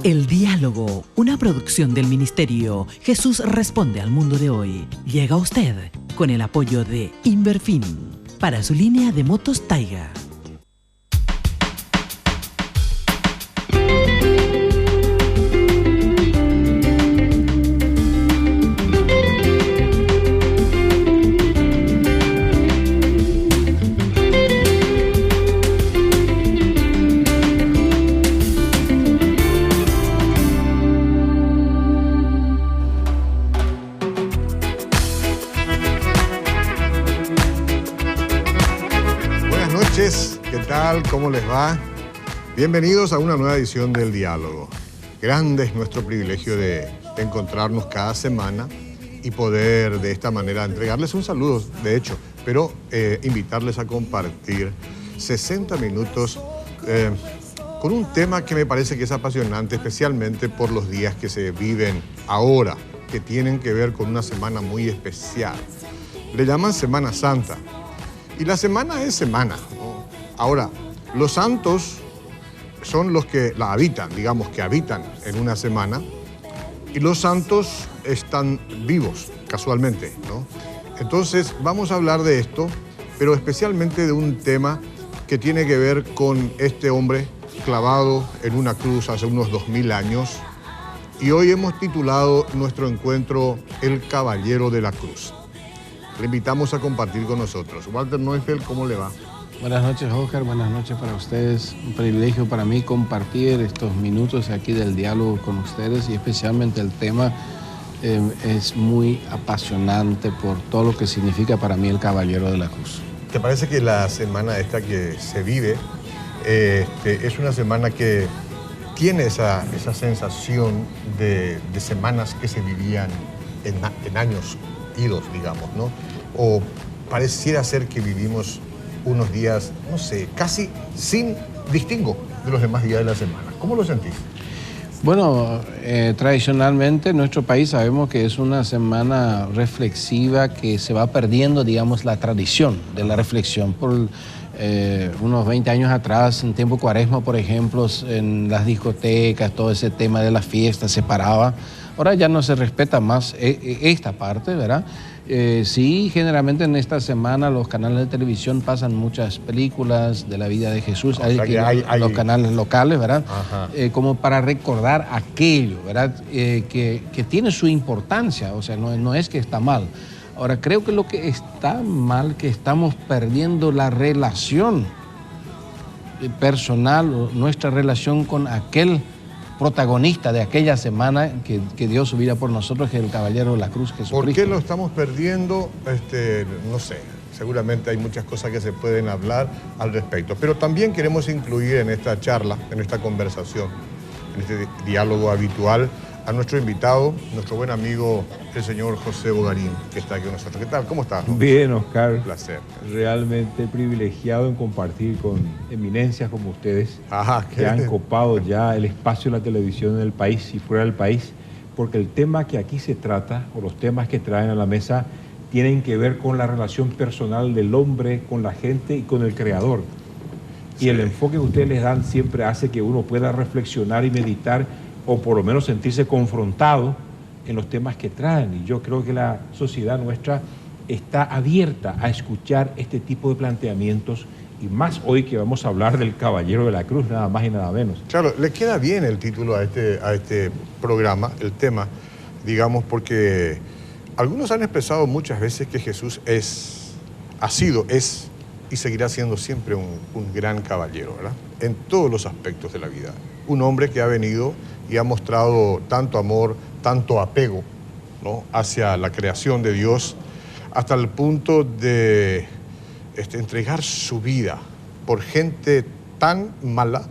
El Diálogo, una producción del Ministerio Jesús Responde al Mundo de Hoy, llega a usted con el apoyo de Inverfin para su línea de motos Taiga. ¿Qué tal? ¿Cómo les va? Bienvenidos a una nueva edición del Diálogo. Grande es nuestro privilegio de encontrarnos cada semana y poder de esta manera entregarles un saludo, de hecho, pero invitarles a compartir 60 minutos con un tema que me parece que es apasionante, especialmente por los días que se viven ahora, que tienen que ver con una semana muy especial. Le llaman Semana Santa. Y la semana es semana, ¿no? Ahora, los santos son los que la habitan, digamos que habitan en una semana, y los santos están vivos, casualmente, ¿no? Entonces, vamos a hablar de esto, pero especialmente de un tema que tiene que ver con este hombre clavado en una cruz hace unos 2000 años, y hoy hemos titulado nuestro encuentro El Caballero de la Cruz. Le invitamos a compartir con nosotros. Walter Neufeld, ¿cómo le va? Buenas noches, Oscar. Buenas noches para ustedes. Un privilegio para mí compartir estos minutos aquí del diálogo con ustedes y especialmente el tema es muy apasionante por todo lo que significa para mí el Caballero de la Cruz. ¿Te parece que la semana esta que se vive es una semana que tiene esa sensación de semanas que se vivían en años idos, digamos, ¿no? O pareciera ser que vivimos unos días, no sé, casi sin distingo de los demás días de la semana. ¿Cómo lo sentís? Bueno, tradicionalmente en nuestro país sabemos que es una semana reflexiva que se va perdiendo, digamos, la tradición de la reflexión. Por unos 20 años atrás, en tiempo cuaresma, por ejemplo, en las discotecas, todo ese tema de las fiestas se paraba. Ahora ya no se respeta más esta parte, ¿verdad? Sí, generalmente en esta semana los canales de televisión pasan muchas películas de la vida de Jesús, hay los canales locales, ¿verdad? Como para recordar aquello, ¿verdad? Que tiene su importancia, o sea, no es que está mal. Ahora, creo que lo que está mal, que estamos perdiendo la relación personal, nuestra relación con aquel protagonista de aquella semana que dio su vida por nosotros, que es el Caballero de la Cruz, Jesucristo. ¿Por qué lo estamos perdiendo? No sé, seguramente hay muchas cosas que se pueden hablar al respecto, pero también queremos incluir en esta charla, en esta conversación, en este diálogo habitual, a nuestro invitado, nuestro buen amigo, el señor José Bogarín, que está aquí con nosotros. ¿Qué tal? ¿Cómo estás? Bien, Oscar. Un placer. Realmente privilegiado en compartir con eminencias como ustedes, que han copado ya el espacio de la televisión en el país y fuera del país, porque el tema que aquí se trata, o los temas que traen a la mesa, tienen que ver con la relación personal del hombre con la gente y con el Creador. Sí. Y el enfoque que ustedes les dan siempre hace que uno pueda reflexionar y meditar, o por lo menos sentirse confrontado en los temas que traen. Y yo creo que la sociedad nuestra está abierta a escuchar este tipo de planteamientos, y más hoy que vamos a hablar del Caballero de la Cruz, nada más y nada menos. Claro, le queda bien el título a este programa, el tema, digamos, porque algunos han expresado muchas veces que Jesús ha sido y seguirá siendo siempre un gran caballero, ¿verdad? En todos los aspectos de la vida. Un hombre que ha venido y ha mostrado tanto amor, tanto apego, ¿no?, hacia la creación de Dios, hasta el punto de entregar su vida por gente tan mala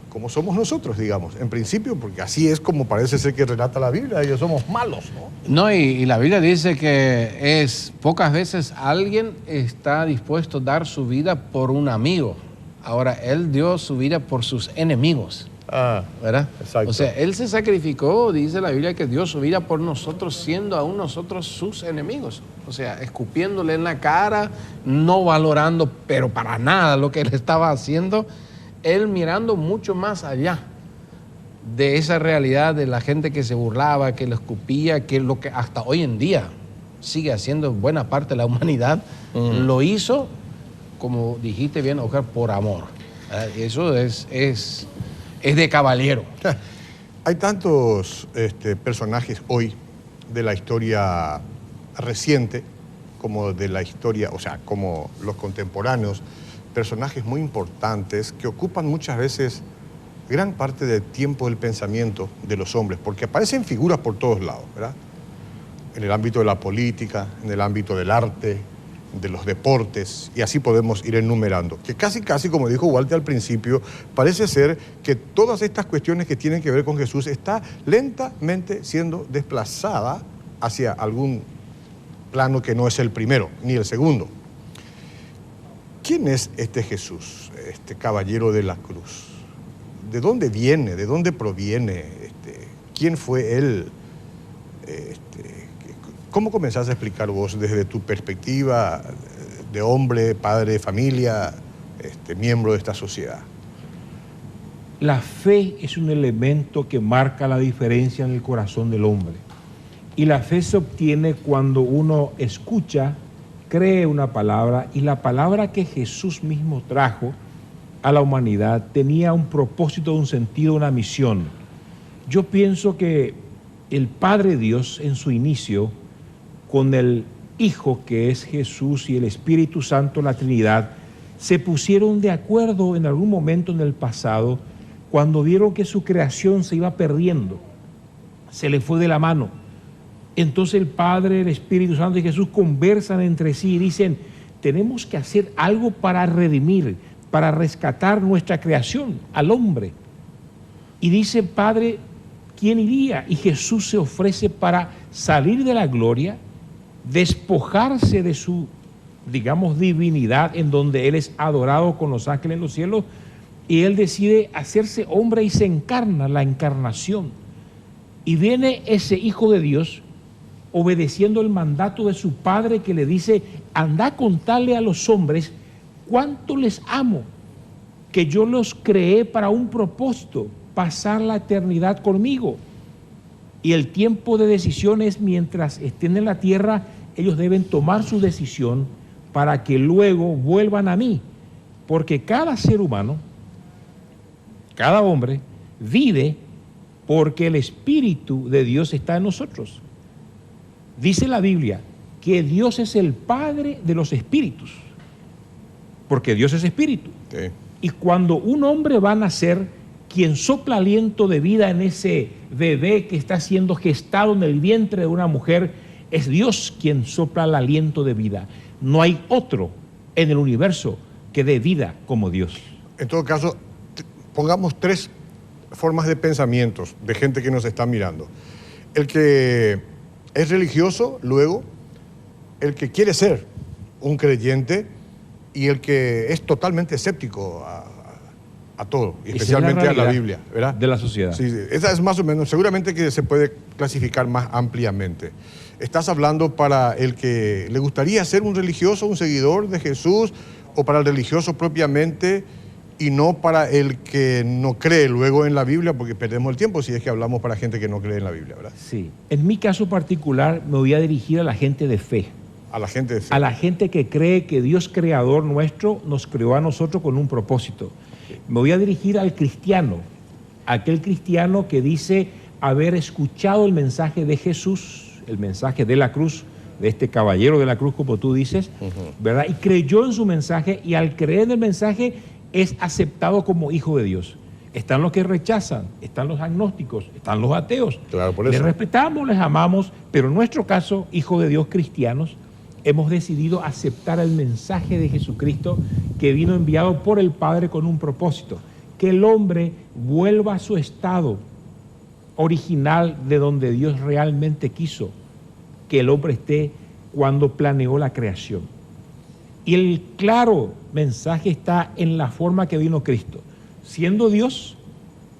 como somos nosotros, digamos, en principio, porque así es como parece ser que relata la Biblia, ellos somos malos, ¿no? No, y la Biblia dice que pocas veces alguien está dispuesto a dar su vida por un amigo. Ahora, Él dio su vida por sus enemigos. ¿Verdad? Exacto. O sea, Él se sacrificó, dice la Biblia, que dio su vida por nosotros, siendo aún nosotros sus enemigos. O sea, escupiéndole en la cara, no valorando, pero para nada lo que Él estaba haciendo, Él mirando mucho más allá de esa realidad de la gente que se burlaba, que lo escupía, que lo que hasta hoy en día sigue haciendo buena parte de la humanidad, lo hizo, como dijiste bien, Oscar, por amor. Eso es de caballero. Hay tantos personajes hoy de la historia reciente como de la historia, o sea, como los contemporáneos, personajes muy importantes que ocupan muchas veces gran parte del tiempo del pensamiento de los hombres, porque aparecen figuras por todos lados, ¿verdad? En el ámbito de la política, en el ámbito del arte, de los deportes, y así podemos ir enumerando. Que casi, como dijo Walter al principio, parece ser que todas estas cuestiones que tienen que ver con Jesús está lentamente siendo desplazada hacia algún plano que no es el primero, ni el segundo. ¿Quién es este Jesús, este caballero de la cruz? ¿De dónde viene? ¿De dónde proviene? ¿Quién fue él? ¿Cómo comenzás a explicar vos desde tu perspectiva de hombre, padre de familia, miembro de esta sociedad? La fe es un elemento que marca la diferencia en el corazón del hombre. Y la fe se obtiene cuando uno escucha, cree una palabra, y la palabra que Jesús mismo trajo a la humanidad tenía un propósito, un sentido, una misión. Yo pienso que el Padre Dios en su inicio, con el Hijo que es Jesús y el Espíritu Santo, la Trinidad, se pusieron de acuerdo en algún momento en el pasado cuando vieron que su creación se iba perdiendo, se le fue de la mano. Entonces el Padre, el Espíritu Santo y Jesús conversan entre sí y dicen, tenemos que hacer algo para redimir, para rescatar nuestra creación, al hombre. Y dice, Padre, ¿quién iría? Y Jesús se ofrece para salir de la gloria, despojarse de su, digamos, divinidad, en donde Él es adorado con los ángeles en los cielos, y Él decide hacerse hombre y se encarna, la encarnación. Y viene ese Hijo de Dios obedeciendo el mandato de su Padre, que le dice, anda a contarle a los hombres cuánto les amo, que yo los creé para un propósito, pasar la eternidad conmigo. Y el tiempo de decisión es mientras estén en la tierra, ellos deben tomar su decisión para que luego vuelvan a mí. Porque cada ser humano, cada hombre, vive porque el Espíritu de Dios está en nosotros. Dice la Biblia que Dios es el Padre de los espíritus, porque Dios es espíritu. Sí. Y cuando un hombre va a nacer, quien sopla aliento de vida en ese bebé que está siendo gestado en el vientre de una mujer, es Dios quien sopla el aliento de vida. No hay otro en el universo que dé vida como Dios. En todo caso, pongamos tres formas de pensamientos de gente que nos está mirando. El que es religioso, luego, el que quiere ser un creyente y el que es totalmente escéptico a todo, y especialmente a la Biblia, ¿verdad? De la sociedad. Sí, esa es más o menos, seguramente que se puede clasificar más ampliamente. ¿Estás hablando para el que le gustaría ser un religioso, un seguidor de Jesús, o para el religioso propiamente, y no para el que no cree luego en la Biblia, porque perdemos el tiempo si es que hablamos para gente que no cree en la Biblia, ¿verdad? Sí. En mi caso particular me voy a dirigir a la gente de fe. A la gente de fe. A la gente que cree que Dios creador nuestro nos creó a nosotros con un propósito. Me voy a dirigir al cristiano, aquel cristiano que dice haber escuchado el mensaje de Jesús, el mensaje de la cruz, de este caballero de la cruz, como tú dices, ¿verdad? Y creyó en su mensaje, y al creer en el mensaje es aceptado como hijo de Dios. Están los que rechazan, están los agnósticos, están los ateos. Claro, por eso. Les respetamos, les amamos, pero en nuestro caso, hijo de Dios cristianos, hemos decidido aceptar el mensaje de Jesucristo, que vino enviado por el Padre con un propósito, que el hombre vuelva a su estado original de donde Dios realmente quiso que el hombre esté cuando planeó la creación. Y el claro mensaje está en la forma que vino Cristo. Siendo Dios,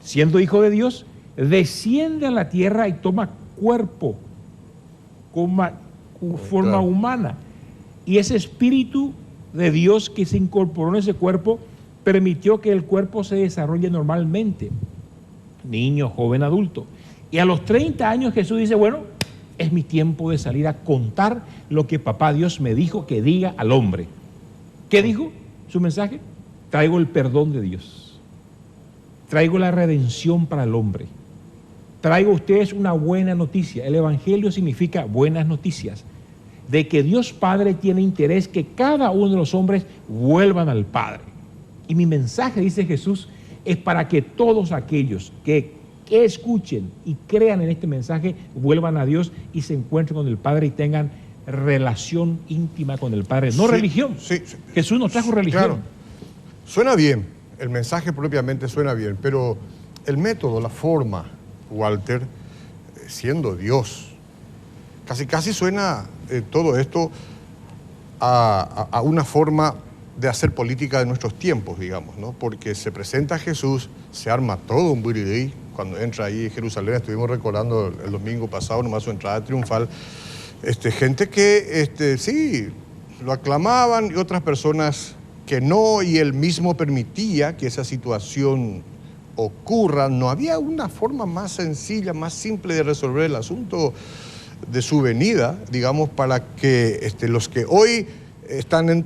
siendo hijo de Dios, desciende a la tierra y toma cuerpo, forma humana. Y ese espíritu de Dios que se incorporó en ese cuerpo permitió que el cuerpo se desarrolle normalmente. niño, joven, adulto. Y a los 30 años Jesús dice, bueno, es mi tiempo de salir a contar lo que papá Dios me dijo que diga al hombre. ¿Qué dijo su mensaje? Traigo el perdón de Dios. Traigo la redención para el hombre. Traigo a ustedes una buena noticia. El Evangelio significa buenas noticias. De que Dios Padre tiene interés que cada uno de los hombres vuelvan al Padre. Y mi mensaje, dice Jesús, es para que todos aquellos que escuchen y crean en este mensaje vuelvan a Dios y se encuentren con el Padre y tengan relación íntima con el Padre, no religión. Sí. Jesús nos trajo religión. Claro. Suena bien, el mensaje propiamente suena bien, pero el método, la forma, Walter, siendo Dios, casi suena todo esto a una forma de hacer política de nuestros tiempos, digamos, ¿no? Porque se presenta Jesús, se arma todo un burirí. Cuando entra ahí en Jerusalén, estuvimos recordando el domingo pasado nomás su entrada triunfal, gente que sí, lo aclamaban y otras personas que no, y él mismo permitía que esa situación ocurra. No había una forma más sencilla, más simple de resolver el asunto de su venida, digamos, para que los que hoy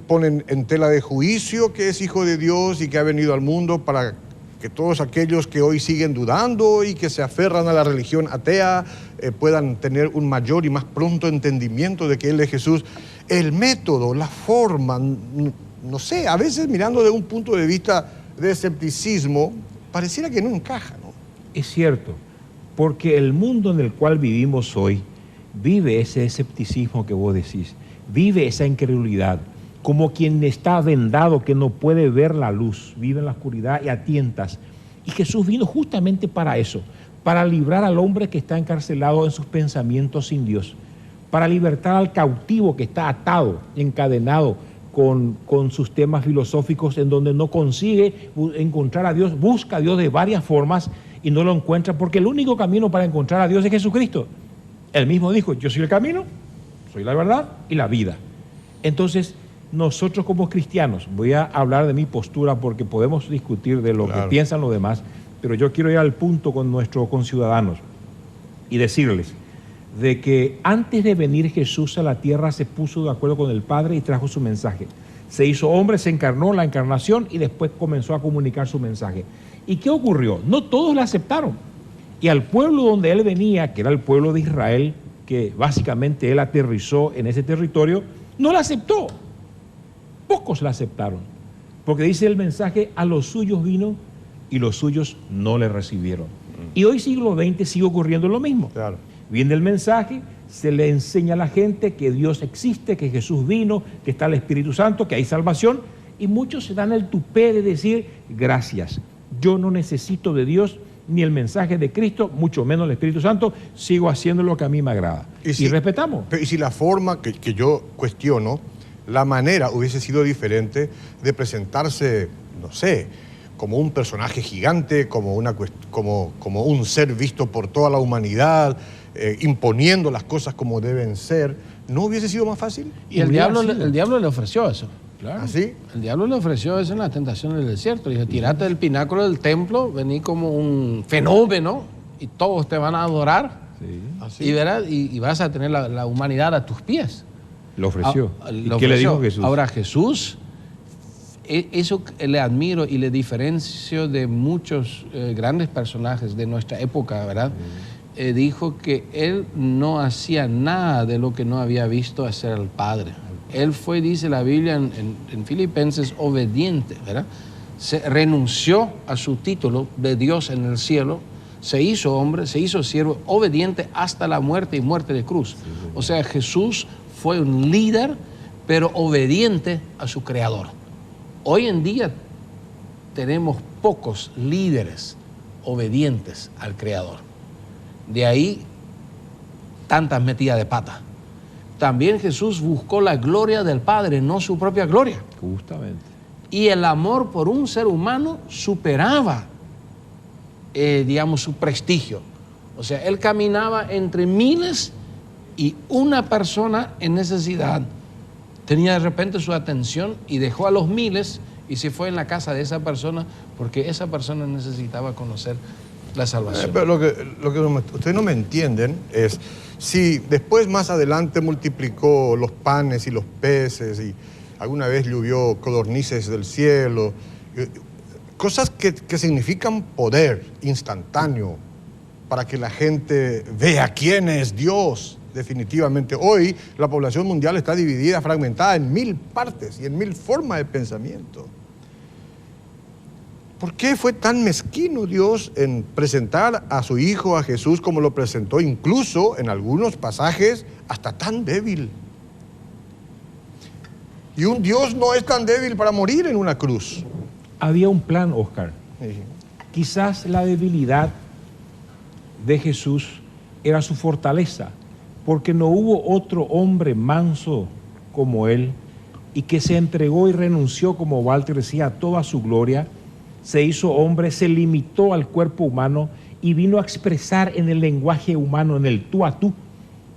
ponen en tela de juicio que es hijo de Dios y que ha venido al mundo, para que todos aquellos que hoy siguen dudando y que se aferran a la religión atea puedan tener un mayor y más pronto entendimiento de que Él es Jesús. El método, la forma, no sé, a veces mirando de un punto de vista de escepticismo, pareciera que no encaja, ¿no? Es cierto, porque el mundo en el cual vivimos hoy vive ese escepticismo que vos decís, vive esa incredulidad, como quien está vendado, que no puede ver la luz, vive en la oscuridad y a tientas. Y Jesús vino justamente para eso, para librar al hombre que está encarcelado en sus pensamientos sin Dios, para libertar al cautivo que está atado, encadenado con sus temas filosóficos, en donde no consigue encontrar a Dios, busca a Dios de varias formas y no lo encuentra, porque el único camino para encontrar a Dios es Jesucristo. Él mismo dijo, yo soy el camino, soy la verdad y la vida. Entonces, nosotros como cristianos, voy a hablar de mi postura porque podemos discutir de lo que piensan los demás, pero yo quiero ir al punto con nuestros conciudadanos y decirles de que antes de venir Jesús a la tierra se puso de acuerdo con el Padre y trajo su mensaje. Se hizo hombre, se encarnó, la encarnación, y después comenzó a comunicar su mensaje. ¿Y qué ocurrió? No todos la aceptaron. Y al pueblo donde él venía, que era el pueblo de Israel, que básicamente él aterrizó en ese territorio, no la aceptó. Pocos la aceptaron, porque dice el mensaje, a los suyos vino y los suyos no le recibieron. Y hoy, siglo XX, sigue ocurriendo lo mismo. Claro. Viene el mensaje, se le enseña a la gente que Dios existe, que Jesús vino, que está el Espíritu Santo, que hay salvación, y muchos se dan el tupé de decir, gracias, yo no necesito de Dios ni el mensaje de Cristo, mucho menos el Espíritu Santo, sigo haciendo lo que a mí me agrada. Y respetamos. Y si la forma que yo cuestiono, la manera hubiese sido diferente de presentarse, no sé, como un personaje gigante, como un ser visto por toda la humanidad, imponiendo las cosas como deben ser, ¿no hubiese sido más fácil? Y el diablo le ofreció eso. Claro. ¿Así? El diablo le ofreció eso en la tentación del desierto. Dijo, tirate del pináculo del templo, vení como un fenómeno y todos te van a adorar. Sí. ¿Así? Y verás, y vas a tener la humanidad a tus pies. Lo ofreció. ¿Y qué le dijo Jesús? Ahora Jesús, eso le admiro y le diferencio de muchos grandes personajes de nuestra época, ¿verdad? Dijo que él no hacía nada de lo que no había visto hacer al Padre. Él fue, dice la Biblia en Filipenses, obediente, ¿verdad? Se renunció a su título de Dios en el cielo, se hizo hombre, se hizo siervo, obediente hasta la muerte y muerte de cruz. O sea, Jesús fue un líder, pero obediente a su Creador. Hoy en día tenemos pocos líderes obedientes al Creador. De ahí tantas metidas de pata. También Jesús buscó la gloria del Padre, no su propia gloria. Justamente. Y el amor por un ser humano superaba, su prestigio. O sea, él caminaba entre miles y una persona en necesidad tenía de repente su atención y dejó a los miles y se fue en la casa de esa persona porque esa persona necesitaba conocer la salvación. Pero lo que ustedes no me entienden es, si después más adelante multiplicó los panes y los peces y alguna vez llovió codornices del cielo, cosas que significan poder instantáneo para que la gente vea quién es Dios. Definitivamente, hoy la población mundial está dividida, fragmentada en 1000 partes y en 1000 formas de pensamiento. ¿Por qué fue tan mezquino Dios en presentar a su Hijo, a Jesús, como lo presentó, incluso en algunos pasajes, hasta tan débil? Y un Dios no es tan débil para morir en una cruz. Había un plan, Oscar. Sí. Quizás la debilidad de Jesús era su fortaleza, porque no hubo otro hombre manso como él y que se entregó y renunció, como Walter decía, a toda su gloria. Se hizo hombre, se limitó al cuerpo humano y vino a expresar en el lenguaje humano, en el tú a tú,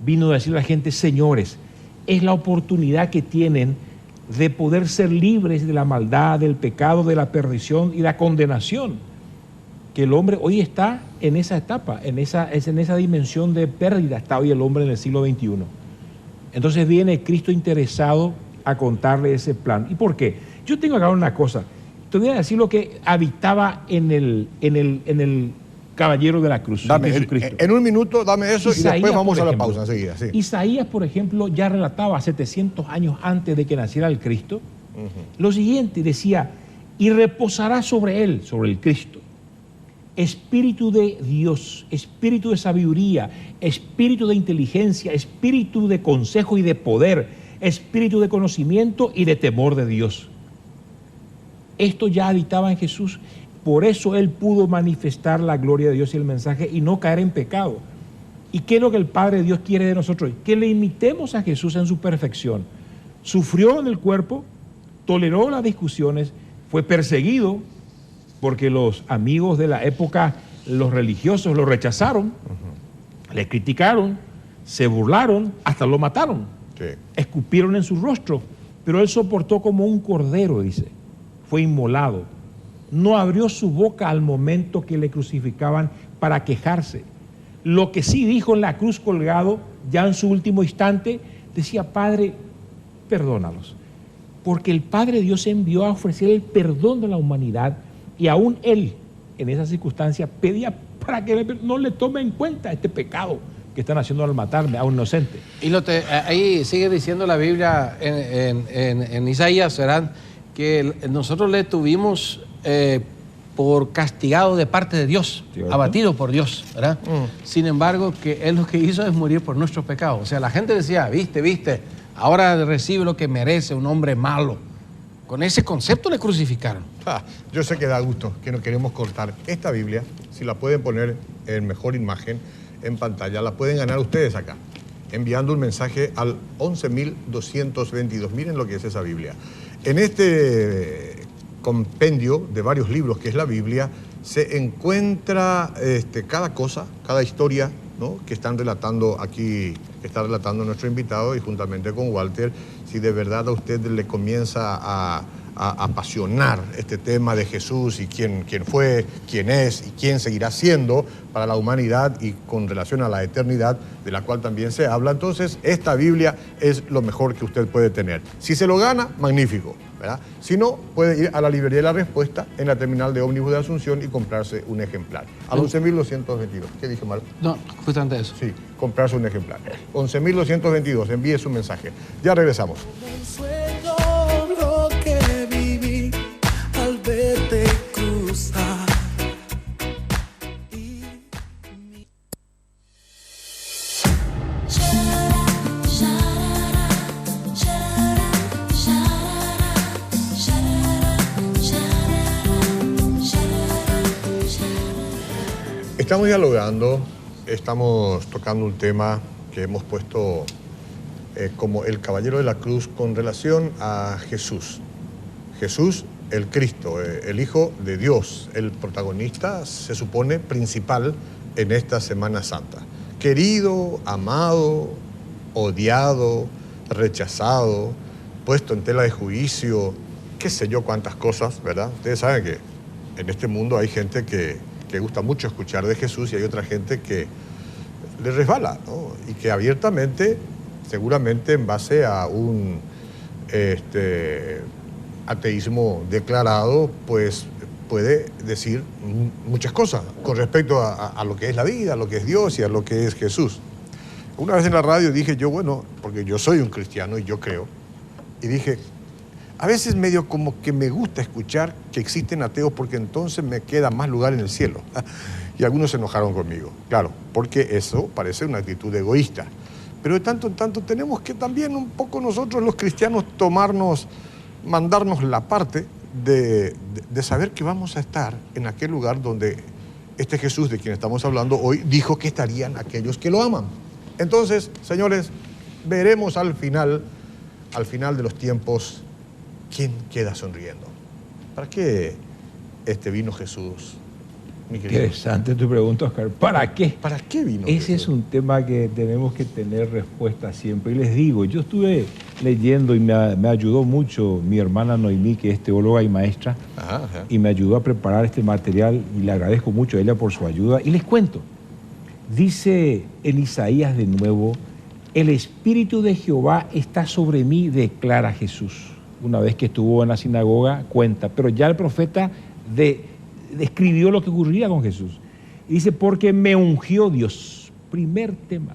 vino a decirle a la gente: señores, es la oportunidad que tienen de poder ser libres de la maldad, del pecado, de la perdición y la condenación. Que el hombre hoy está en esa etapa, en esa dimensión de pérdida está hoy el hombre en el siglo XXI. Entonces viene Cristo interesado a contarle ese plan. ¿Y por qué? Yo tengo acá una cosa. Te voy a decir lo que habitaba en el caballero de la cruz. En un minuto dame eso. Isaías, y después vamos a la pausa enseguida. Sí. Isaías, por ejemplo, ya relataba 700 años antes de que naciera el Cristo, lo siguiente, decía: y reposará sobre él, sobre el Cristo, espíritu de Dios, espíritu de sabiduría, espíritu de inteligencia, espíritu de consejo y de poder, espíritu de conocimiento y de temor de Dios. Esto ya habitaba en Jesús, por eso Él pudo manifestar la gloria de Dios y el mensaje y no caer en pecado. ¿Y qué es lo que el Padre Dios quiere de nosotros? Que le imitemos a Jesús en su perfección. Sufrió en el cuerpo, toleró las discusiones, fue perseguido porque los amigos de la época, los religiosos, lo rechazaron, le criticaron, se burlaron, hasta lo mataron. Sí. Escupieron en su rostro, pero Él soportó como un cordero, dice. Fue inmolado. No abrió su boca al momento que le crucificaban para quejarse. Lo que sí dijo en la cruz colgado, ya en su último instante, decía: Padre, perdónalos. Porque el Padre Dios envió a ofrecer el perdón de la humanidad y aún Él, en esa circunstancia, pedía para que no le tome en cuenta este pecado que están haciendo al matarme a un inocente. Y ahí sigue diciendo la Biblia en Isaías, ¿verdad?, que nosotros le tuvimos por castigado de parte de Dios, ¿cierto?, abatido por Dios, ¿verdad? Sin embargo, que Él lo que hizo es morir por nuestros pecados. O sea, la gente decía: viste, ahora recibe lo que merece un hombre malo. Con ese concepto le crucificaron. Yo sé que da gusto, que no queremos cortar. Esta Biblia, si la pueden poner en mejor imagen en pantalla, la pueden ganar ustedes acá, enviando un mensaje al 11.222. Miren lo que es esa Biblia. En este compendio de varios libros que es la Biblia, se encuentra cada cosa, cada historia, ¿no?, que están relatando aquí, que está relatando nuestro invitado, y juntamente con Walter, si de verdad a usted le comienza a apasionar este tema de Jesús y quién fue, quién es y quién seguirá siendo para la humanidad y con relación a la eternidad, de la cual también se habla, entonces esta Biblia es lo mejor que usted puede tener. Si se lo gana, magnífico, ¿verdad? Si no, puede ir a la librería de la Respuesta en la terminal de ómnibus de Asunción y comprarse un ejemplar. Al 11.222. ¿Qué dije mal? No, justamente eso. Sí, comprarse un ejemplar. 11.222, envíe su mensaje. Ya regresamos. Estamos dialogando, estamos tocando un tema que hemos puesto como el caballero de la cruz con relación a Jesús. Jesús, el Cristo, el Hijo de Dios, el protagonista, se supone, principal en esta Semana Santa. Querido, amado, odiado, rechazado, puesto en tela de juicio, qué sé yo cuántas cosas, ¿verdad? Ustedes saben que en este mundo hay gente que que gusta mucho escuchar de Jesús y hay otra gente que le resbala, ¿no? Y que abiertamente, seguramente en base a un ateísmo declarado, pues puede decir muchas cosas con respecto a lo que es la vida, a lo que es Dios y a lo que es Jesús. Una vez en la radio dije yo, bueno, porque yo soy un cristiano y yo creo, y dije, a veces medio como que me gusta escuchar que existen ateos porque entonces me queda más lugar en el cielo. Y algunos se enojaron conmigo, claro, porque eso parece una actitud egoísta. Pero de tanto en tanto tenemos que también un poco nosotros los cristianos mandarnos la parte de saber que vamos a estar en aquel lugar donde este Jesús de quien estamos hablando hoy dijo que estarían aquellos que lo aman. Entonces, señores, veremos al final de los tiempos, quién queda sonriendo. ¿Para qué vino Jesús? Interesante tu pregunta, Oscar. ¿Para qué? ¿Para qué vino Ese Jesús? Es un tema que tenemos que tener respuesta siempre. Y les digo, yo estuve leyendo y me ayudó mucho mi hermana Noemí, que es teóloga y maestra, y me ayudó a preparar este material y le agradezco mucho a ella por su ayuda. Y les cuento, dice en Isaías de nuevo, el Espíritu de Jehová está sobre mí, declara Jesús. Una vez que estuvo en la sinagoga, cuenta, pero ya el profeta describió lo que ocurría con Jesús. Y dice, porque me ungió Dios. Primer tema.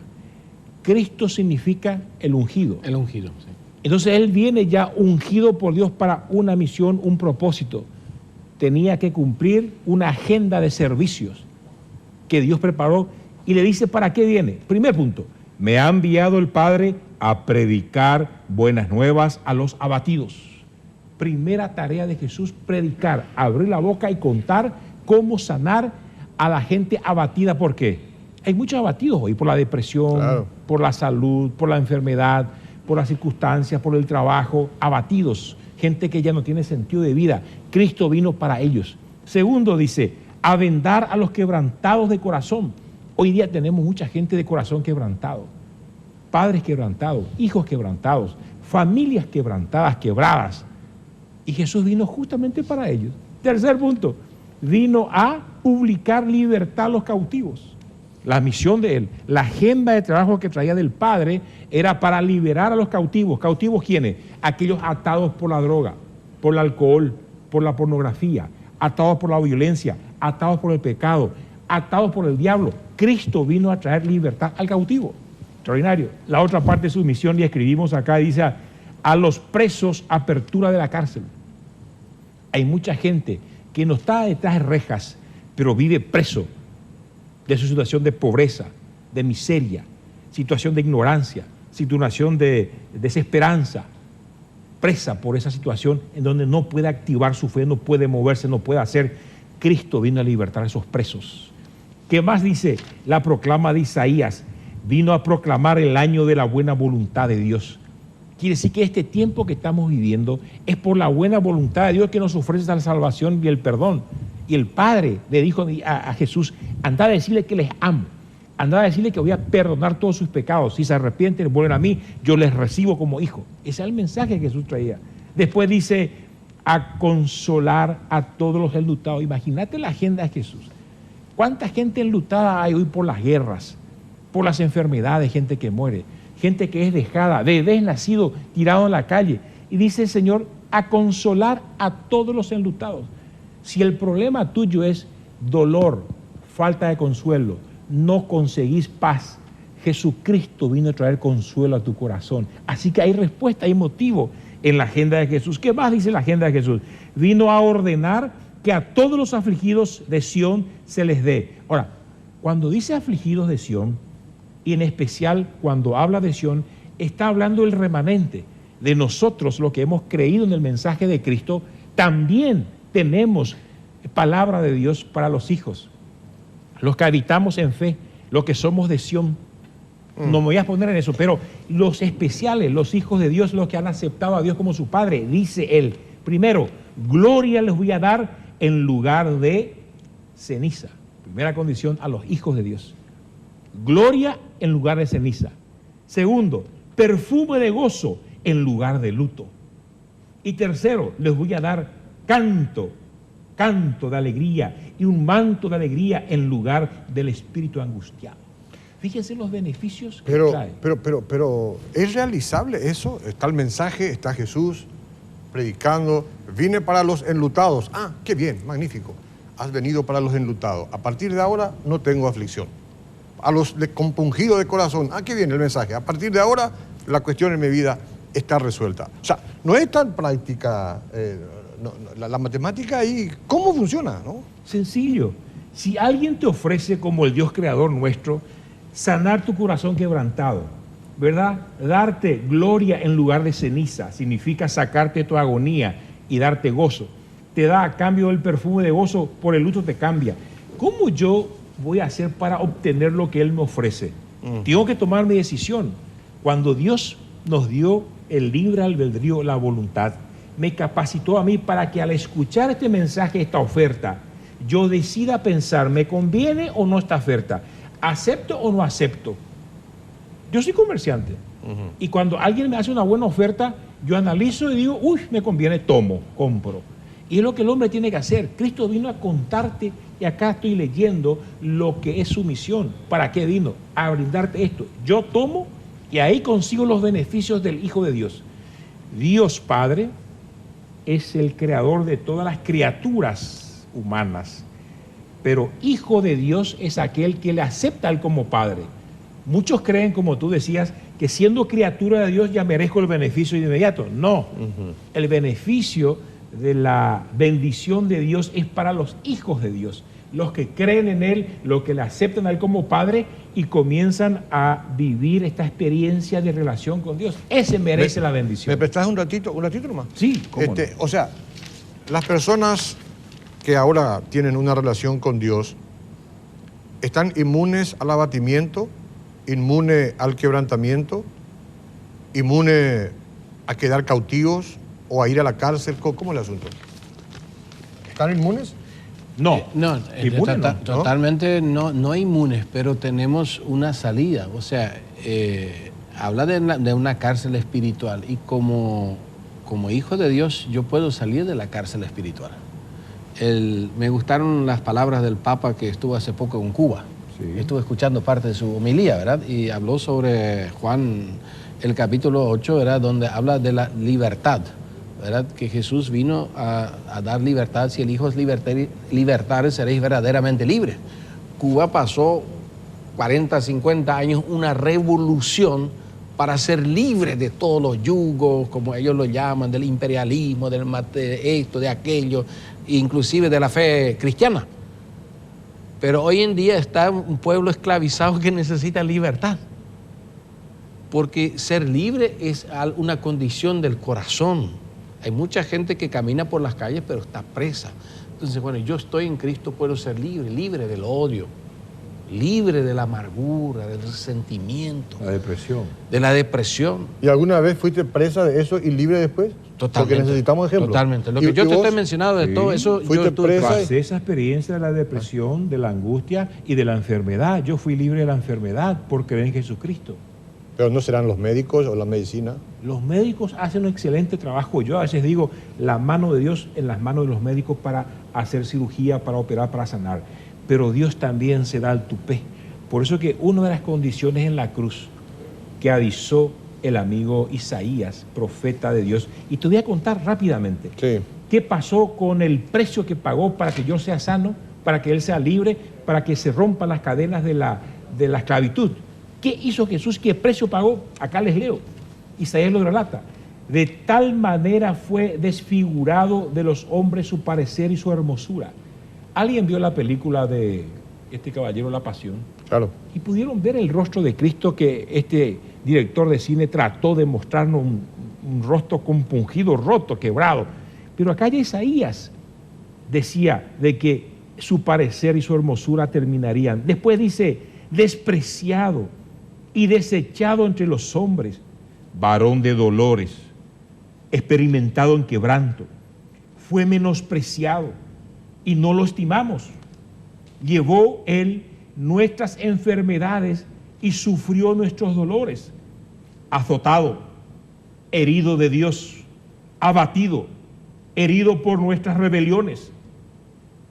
Cristo significa el ungido. El ungido, sí. Entonces Él viene ya ungido por Dios para una misión, un propósito. Tenía que cumplir una agenda de servicios que Dios preparó y le dice, ¿para qué viene? Primer punto, me ha enviado el Padre a predicar buenas nuevas a los abatidos. Primera tarea de Jesús, predicar, abrir la boca y contar cómo sanar a la gente abatida. ¿Por qué? Hay muchos abatidos hoy por la depresión, claro, por la salud, por la enfermedad, por las circunstancias, por el trabajo, abatidos, gente que ya no tiene sentido de vida. Cristo vino para ellos. Segundo, dice, a vendar a los quebrantados de corazón. Hoy día tenemos mucha gente de corazón quebrantado, padres quebrantados, hijos quebrantados, familias quebrantadas, quebradas. Y Jesús vino justamente para ellos. Tercer punto, vino a publicar libertad a los cautivos. La misión de Él, la agenda de trabajo que traía del Padre era para liberar a los cautivos. ¿Cautivos quiénes? Aquellos atados por la droga, por el alcohol, por la pornografía, atados por la violencia, atados por el pecado, atados por el diablo. Cristo vino a traer libertad al cautivo. Extraordinario. La otra parte de su misión, y escribimos acá, dice a los presos apertura de la cárcel. Hay mucha gente que no está detrás de rejas, pero vive preso de su situación de pobreza, de miseria, situación de ignorancia, situación de desesperanza, presa por esa situación en donde no puede activar su fe, no puede moverse, no puede hacer. Cristo vino a libertar a esos presos. ¿Qué más dice la proclama de Isaías? Vino a proclamar el año de la buena voluntad de Dios. Quiere decir que este tiempo que estamos viviendo es por la buena voluntad de Dios que nos ofrece la salvación y el perdón. Y el Padre le dijo a Jesús, anda a decirle que les amo, anda a decirle que voy a perdonar todos sus pecados. Si se arrepienten, vuelven a mí, yo les recibo como hijo. Ese es el mensaje que Jesús traía. Después dice, a consolar a todos los enlutados. Imagínate la agenda de Jesús. ¿Cuánta gente enlutada hay hoy por las guerras, por las enfermedades, gente que muere, gente que es dejada, bebés nacidos tirados en la calle? Y dice el Señor, a consolar a todos los enlutados. Si el problema tuyo es dolor, falta de consuelo, no conseguís paz, Jesucristo vino a traer consuelo a tu corazón. Así que hay respuesta, hay motivo en la agenda de Jesús. ¿Qué más dice la agenda de Jesús? Vino a ordenar que a todos los afligidos de Sión se les dé. Ahora, cuando dice afligidos de Sión, y en especial cuando habla de Sión, está hablando del remanente, de nosotros, los que hemos creído en el mensaje de Cristo. También tenemos palabra de Dios para los hijos, los que habitamos en fe, los que somos de Sión. No me voy a poner en eso, pero los especiales, los hijos de Dios, los que han aceptado a Dios como su Padre, dice Él, primero, gloria les voy a dar en lugar de ceniza. Primera condición a los hijos de Dios. Gloria en lugar de ceniza. Segundo, perfume de gozo en lugar de luto. Y tercero, les voy a dar canto canto de alegría y un manto de alegría en lugar del espíritu angustiado. Fíjense los beneficios que trae. Pero, ¿es realizable eso? Está el mensaje, está Jesús predicando, vine para los enlutados. Ah, qué bien, magnífico. Has venido para los enlutados. A partir de ahora no tengo aflicción. A los compungidos de corazón, ah, qué bien el mensaje. A partir de ahora la cuestión en mi vida está resuelta. O sea, no es tan práctica la matemática ahí. ¿Cómo funciona, no? Sencillo. Si alguien te ofrece como el Dios creador nuestro, sanar tu corazón quebrantado, ¿verdad? Darte gloria en lugar de ceniza, significa sacarte tu agonía y darte gozo. Te da a cambio el perfume de gozo, por el luto te cambia. ¿Cómo yo voy a hacer para obtener lo que Él me ofrece? Tengo que tomar mi decisión. Cuando Dios nos dio el libre albedrío, la voluntad, me capacitó a mí para que al escuchar este mensaje, esta oferta, yo decida pensar, ¿me conviene o no esta oferta? ¿Acepto o no acepto? Yo soy comerciante. Y cuando alguien me hace una buena oferta, yo analizo y digo, uy, me conviene, tomo, compro. Y es lo que el hombre tiene que hacer. Cristo vino a contarte, y acá estoy leyendo lo que es su misión. ¿Para qué vino? A brindarte esto. Yo tomo y ahí consigo los beneficios del Hijo de Dios. Dios Padre es el creador de todas las criaturas humanas, pero Hijo de Dios es aquel que le acepta a Él como Padre. Muchos creen, como tú decías, que siendo criatura de Dios ya merezco el beneficio de inmediato. No, el beneficio de la bendición de Dios es para los hijos de Dios, los que creen en Él, los que le aceptan a Él como Padre y comienzan a vivir esta experiencia de relación con Dios. Ese merece la bendición. ¿Me prestás un ratito nomás? Sí, ¿cómo no? O sea, las personas que ahora tienen una relación con Dios están inmunes al abatimiento, inmunes al quebrantamiento, inmunes a quedar cautivos o a ir a la cárcel. ¿Cómo es el asunto? ¿Están inmunes? No, Inmunes no. Totalmente no inmunes, pero tenemos una salida. O sea, habla de una cárcel espiritual y como hijo de Dios yo puedo salir de la cárcel espiritual. Me gustaron las palabras del Papa que estuvo hace poco en Cuba. Sí. Estuve escuchando parte de su homilía, ¿verdad? Y habló sobre Juan, el capítulo 8, ¿verdad? Donde habla de la libertad, ¿verdad? Que Jesús vino a dar libertad. Si el Hijo es libertario, seréis verdaderamente libres. Cuba pasó 40, 50 años una revolución para ser libre de todos los yugos, como ellos lo llaman, del imperialismo, de esto, de aquello, inclusive de la fe cristiana. Pero hoy en día está un pueblo esclavizado que necesita libertad. Porque ser libre es una condición del corazón. Hay mucha gente que camina por las calles pero está presa. Entonces, bueno, yo estoy en Cristo, puedo ser libre, libre del odio, libre de la amargura, del resentimiento. La depresión. De la depresión. ¿Y alguna vez fuiste presa de eso y libre después? Totalmente. Porque necesitamos ejemplos. Totalmente. Lo que yo te estoy mencionando de todo eso, fuiste presa. Pasé esa experiencia de la depresión, de la angustia y de la enfermedad. Yo fui libre de la enfermedad por creer en Jesucristo. ¿Pero no serán los médicos o la medicina? Los médicos hacen un excelente trabajo. Yo a veces digo, la mano de Dios en las manos de los médicos para hacer cirugía, para operar, para sanar. Pero Dios también se da al tupé. Por eso que una de las condiciones en la cruz que avisó el amigo Isaías, profeta de Dios, y te voy a contar rápidamente qué pasó con el precio que pagó para que yo sea sano, para que él sea libre, para que se rompan las cadenas de la esclavitud. ¿Qué hizo Jesús? ¿Qué precio pagó? Acá les leo. Isaías lo relata. De tal manera fue desfigurado de los hombres su parecer y su hermosura. ¿Alguien vio la película de este caballero La Pasión? Claro. Y pudieron ver el rostro de Cristo que este director de cine trató de mostrarnos un rostro compungido, roto, quebrado. Pero acá ya Isaías decía de que su parecer y su hermosura terminarían. Después dice, despreciado y desechado entre los hombres, varón de dolores, experimentado en quebranto, fue menospreciado y no lo estimamos. Llevó él nuestras enfermedades y sufrió nuestros dolores, azotado, herido de Dios, abatido, herido por nuestras rebeliones.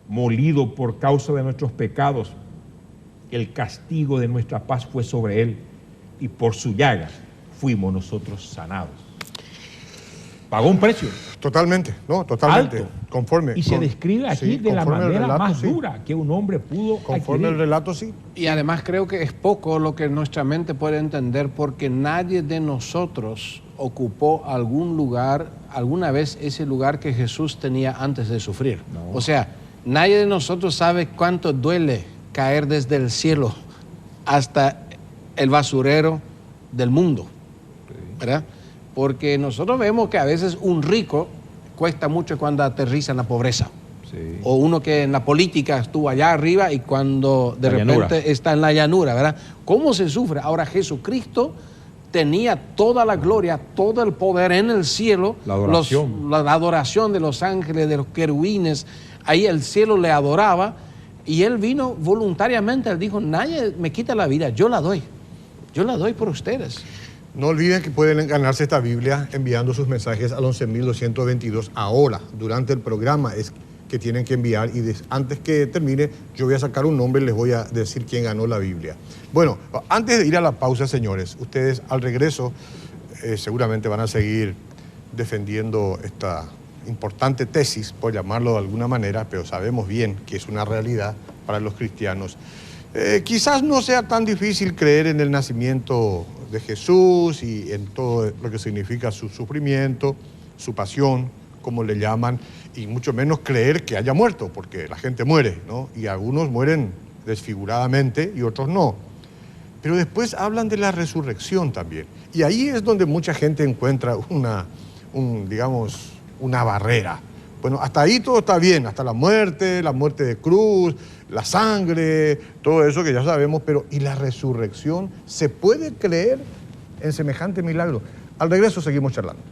molido por causa de nuestros pecados. El castigo de nuestra paz fue sobre él, y por su llaga fuimos nosotros sanados. Pagó un precio. Totalmente, no, totalmente. Alto. Conforme. Y se describe aquí de la manera relato, más dura que un hombre pudo Conforme adquirir. el relato, sí. Y además creo que es poco lo que nuestra mente puede entender, porque nadie de nosotros ocupó algún lugar, alguna vez ese lugar que Jesús tenía antes de sufrir. No. O sea, nadie de nosotros sabe cuánto duele caer desde el cielo hasta el basurero del mundo, ¿verdad? Porque nosotros vemos que a veces un rico cuesta mucho cuando aterriza en la pobreza. Sí. O uno que en la política estuvo allá arriba y cuando de repente llanura. está en la llanura, ¿verdad? ¿Cómo se sufre? Ahora Jesucristo tenía toda la gloria, todo el poder en el cielo. La adoración. La adoración de los ángeles, de los querubines. Ahí el cielo le adoraba y él vino voluntariamente. Él dijo, nadie me quita la vida, yo la doy. Yo la doy por ustedes. No olviden que pueden ganarse esta Biblia enviando sus mensajes al 11.222 ahora, durante el programa es que tienen que enviar, y antes que termine yo voy a sacar un nombre y les voy a decir quién ganó la Biblia. Bueno, antes de ir a la pausa, señores, ustedes al regreso seguramente van a seguir defendiendo esta importante tesis, por llamarlo de alguna manera, pero sabemos bien que es una realidad para los cristianos. Quizás no sea tan difícil creer en el nacimiento de Jesús y en todo lo que significa su sufrimiento, su pasión, como le llaman, y mucho menos creer que haya muerto, porque la gente muere, ¿no? Y algunos mueren desfiguradamente y otros no. Pero después hablan de la resurrección también. Y ahí es donde mucha gente encuentra una barrera. Bueno, hasta ahí todo está bien, hasta la muerte de cruz, la sangre, todo eso que ya sabemos, pero ¿y la resurrección? ¿Se puede creer en semejante milagro? Al regreso seguimos charlando.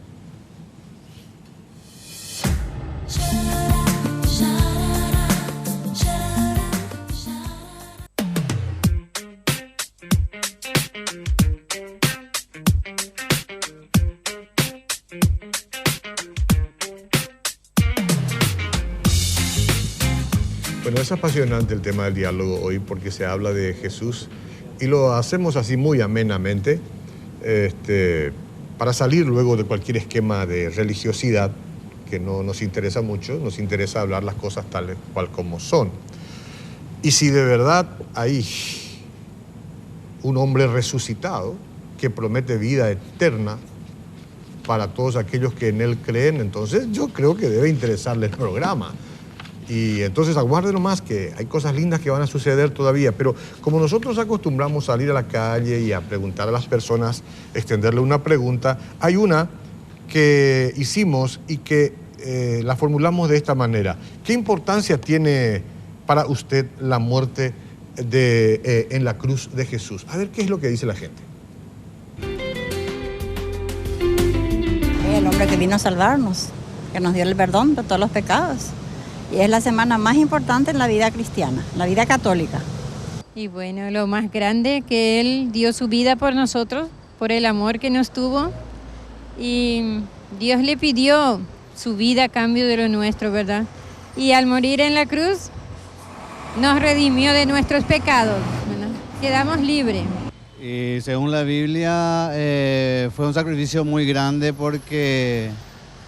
Bueno, es apasionante el tema del diálogo hoy porque se habla de Jesús y lo hacemos así muy amenamente para salir luego de cualquier esquema de religiosidad que no nos interesa mucho, nos interesa hablar las cosas tal cual como son. Y si de verdad hay un hombre resucitado que promete vida eterna para todos aquellos que en él creen, entonces yo creo que debe interesarle el programa. Y entonces aguarden nomás que hay cosas lindas que van a suceder todavía. Pero como nosotros acostumbramos a salir a la calle y a preguntar a las personas, extenderle una pregunta, hay una que hicimos y que la formulamos de esta manera. ¿Qué importancia tiene para usted la muerte en la cruz de Jesús? A ver qué es lo que dice la gente. El hombre que vino a salvarnos, que nos dio el perdón de todos los pecados. Y es la semana más importante en la vida cristiana, la vida católica. Y bueno, lo más grande que Él dio su vida por nosotros, por el amor que nos tuvo. Y Dios le pidió su vida a cambio de lo nuestro, ¿verdad? Y al morir en la cruz, nos redimió de nuestros pecados, ¿verdad? Quedamos libres. Y según la Biblia, fue un sacrificio muy grande porque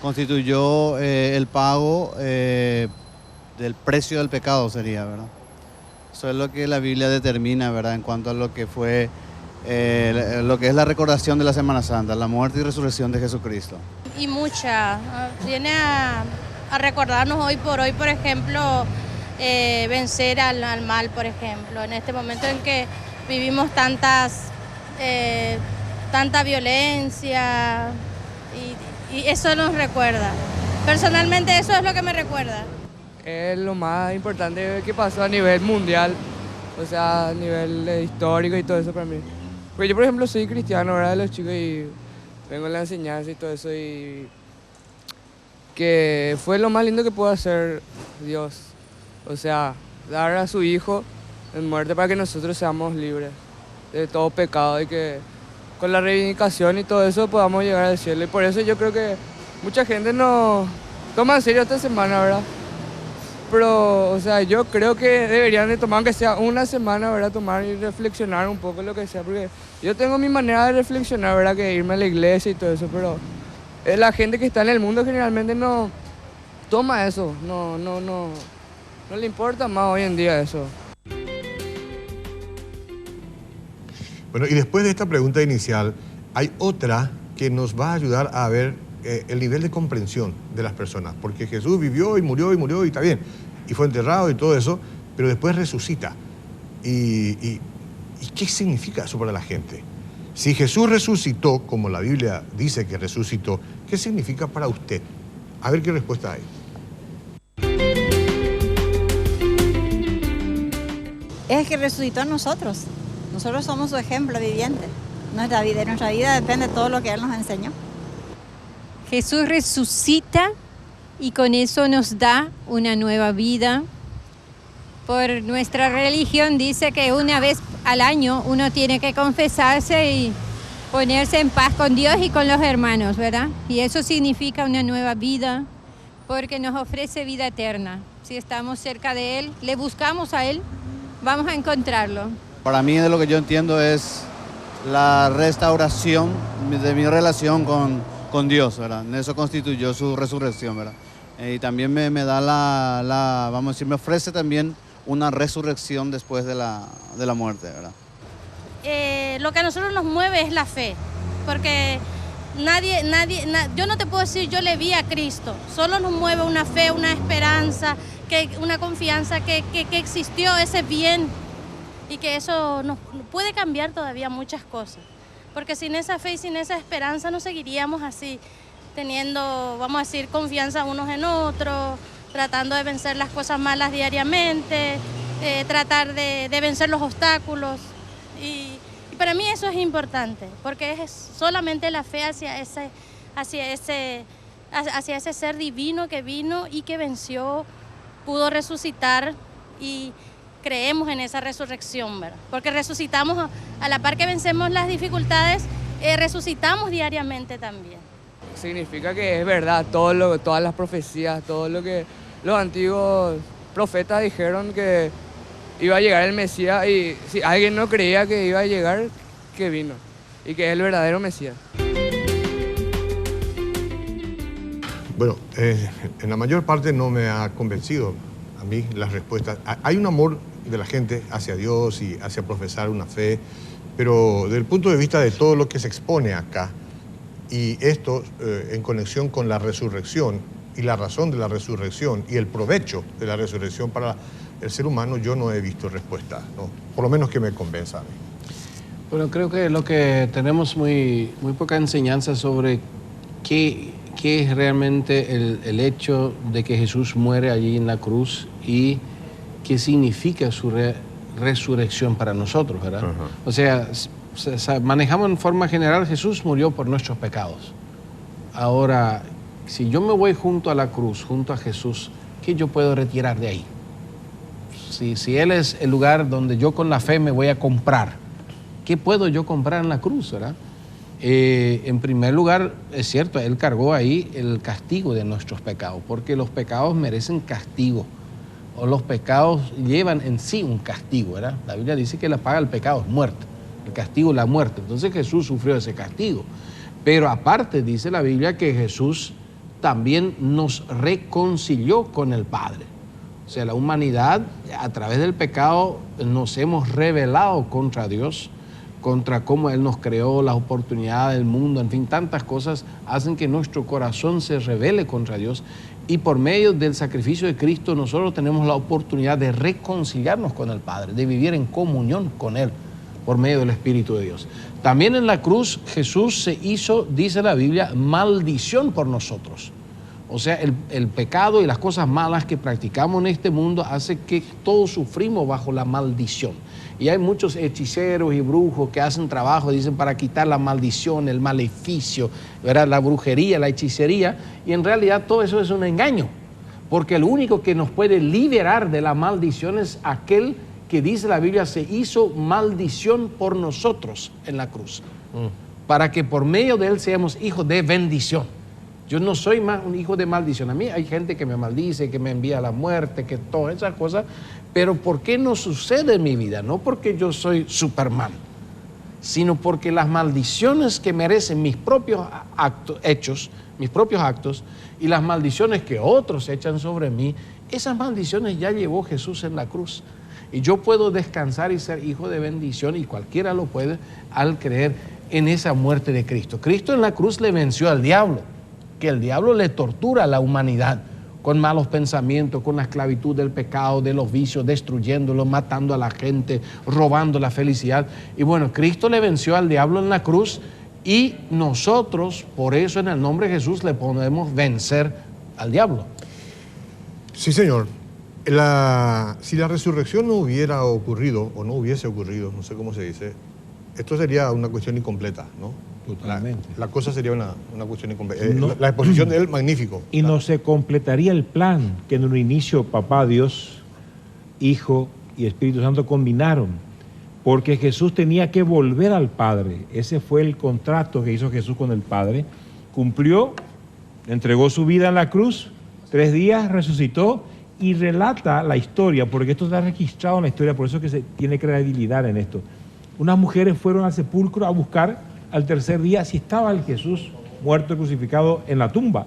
constituyó el pago del precio del pecado, sería, ¿verdad? Eso es lo que la Biblia determina, ¿verdad? En cuanto a lo que fue, lo que es la recordación de la Semana Santa, la muerte y resurrección de Jesucristo. Y mucha, viene a recordarnos hoy, por ejemplo, vencer al mal, por ejemplo, en este momento en que vivimos tanta violencia y eso nos recuerda. Personalmente eso es lo que me recuerda. Es lo más importante que pasó a nivel mundial, o sea, a nivel histórico y todo eso para mí. Porque yo, por ejemplo, soy cristiano, ¿verdad? De los chicos y vengo en la enseñanza y todo eso y que fue lo más lindo que pudo hacer Dios. O sea, dar a su Hijo en muerte para que nosotros seamos libres de todo pecado y que con la reivindicación y todo eso podamos llegar al cielo. Y por eso yo creo que mucha gente no toma en serio esta semana, ¿verdad? Pero, o sea, yo creo que deberían de tomar, aunque sea una semana, ¿verdad? Tomar y reflexionar un poco lo que sea, porque yo tengo mi manera de reflexionar, ¿verdad? Que irme a la iglesia y todo eso, pero la gente que está en el mundo generalmente no toma eso, no le importa más hoy en día eso. Bueno, y después de esta pregunta inicial, hay otra que nos va a ayudar a ver el nivel de comprensión de las personas, porque Jesús vivió y murió y está bien, y fue enterrado y todo eso, pero después resucita. ¿Y qué significa eso para la gente? Si Jesús resucitó, como la Biblia dice que resucitó, ¿qué significa para usted? A ver qué respuesta hay. Es que resucitó en nosotros. Nosotros somos su ejemplo viviente. Nuestra vida depende de todo lo que Él nos enseñó. Jesús resucita y con eso nos da una nueva vida. Por nuestra religión dice que una vez al año uno tiene que confesarse y ponerse en paz con Dios y con los hermanos, ¿verdad? Y eso significa una nueva vida porque nos ofrece vida eterna. Si estamos cerca de Él, le buscamos a Él, vamos a encontrarlo. Para mí, de lo que yo entiendo, es la restauración de mi relación con Dios, ¿verdad? Eso constituyó su resurrección, ¿verdad? Y también me da vamos a decir, me ofrece también una resurrección después de la muerte, ¿verdad? Lo que a nosotros nos mueve es la fe, porque yo no te puedo decir yo le vi a Cristo, solo nos mueve una fe, una esperanza, una confianza que existió ese bien y que eso nos puede cambiar todavía muchas cosas. Porque sin esa fe y sin esa esperanza no seguiríamos así, teniendo, vamos a decir, confianza unos en otros, tratando de vencer las cosas malas diariamente, tratar de vencer los obstáculos. Y para mí eso es importante, porque es solamente la fe hacia ese ser divino que vino y que venció, pudo resucitar y creemos en esa resurrección, ¿verdad? Porque resucitamos, a la par que vencemos las dificultades, resucitamos diariamente también. Significa que es verdad todas las profecías, todo lo que los antiguos profetas dijeron que iba a llegar el Mesías, y si alguien no creía que iba a llegar, que vino, y que es el verdadero Mesías. Bueno, en la mayor parte no me ha convencido a mí las respuestas. Hay un amor de la gente hacia Dios y hacia profesar una fe, pero desde el punto de vista de todo lo que se expone acá, y esto en conexión con la resurrección y la razón de la resurrección y el provecho de la resurrección para el ser humano, yo no he visto respuesta, ¿no? Por lo menos que me convenza a mí. Bueno, creo que lo que tenemos muy poca enseñanza sobre qué es realmente el hecho de que Jesús muere allí en la cruz y qué significa su resurrección para nosotros, ¿verdad? Uh-huh. O sea, manejamos en forma general, Jesús murió por nuestros pecados. Ahora, si yo me voy junto a la cruz, junto a Jesús, ¿qué yo puedo retirar de ahí? Si Él es el lugar donde yo con la fe me voy a comprar, ¿qué puedo yo comprar en la cruz, verdad? En primer lugar, es cierto, Él cargó ahí el castigo de nuestros pecados, porque los pecados merecen castigo, o los pecados llevan en sí un castigo, ¿verdad? La Biblia dice que la paga del pecado es muerte, el castigo es la muerte. Entonces Jesús sufrió ese castigo. Pero aparte dice la Biblia que Jesús también nos reconcilió con el Padre. O sea, la humanidad a través del pecado nos hemos rebelado contra Dios, contra cómo Él nos creó, las oportunidades del mundo, en fin, tantas cosas hacen que nuestro corazón se rebele contra Dios, y por medio del sacrificio de Cristo nosotros tenemos la oportunidad de reconciliarnos con el Padre, de vivir en comunión con Él por medio del Espíritu de Dios. También en la cruz Jesús se hizo, dice la Biblia, maldición por nosotros. O sea, el pecado y las cosas malas que practicamos en este mundo hace que todos sufrimos bajo la maldición. Y hay muchos hechiceros y brujos que hacen trabajo, dicen, para quitar la maldición, el maleficio, ¿verdad? La brujería, la hechicería, y en realidad todo eso es un engaño, porque el único que nos puede liberar de la maldición es aquel que, dice la Biblia, se hizo maldición por nosotros en la cruz, para que por medio de Él seamos hijos de bendición. Yo no soy más un hijo de maldición. A mí hay gente que me maldice, que me envía a la muerte, que todas esas cosas. Pero ¿por qué no sucede en mi vida? No porque yo soy Superman, sino porque las maldiciones que merecen mis propios actos, y las maldiciones que otros echan sobre mí, esas maldiciones ya llevó Jesús en la cruz. Y yo puedo descansar y ser hijo de bendición, y cualquiera lo puede al creer en esa muerte de Cristo. Cristo en la cruz le venció al diablo, que el diablo le tortura a la humanidad con malos pensamientos, con la esclavitud del pecado, de los vicios, destruyéndolo, matando a la gente, robando la felicidad. Y bueno, Cristo le venció al diablo en la cruz, y nosotros, por eso en el nombre de Jesús, le podemos vencer al diablo. Sí, Señor. Si la resurrección no hubiera ocurrido, o no hubiese ocurrido, no sé cómo se dice, esto sería una cuestión incompleta, ¿no? Totalmente. La cosa sería una cuestión incompleta. La exposición de él, magnífico. Y no se completaría el plan que en un inicio Papá Dios, Hijo y Espíritu Santo combinaron, porque Jesús tenía que volver al Padre. Ese fue el contrato que hizo Jesús con el Padre. Cumplió, entregó su vida en la cruz, 3 días, resucitó y relata la historia, porque esto está registrado en la historia, por eso es que se tiene credibilidad en esto. Unas mujeres fueron al sepulcro a buscar al tercer día si estaba el Jesús muerto y crucificado en la tumba.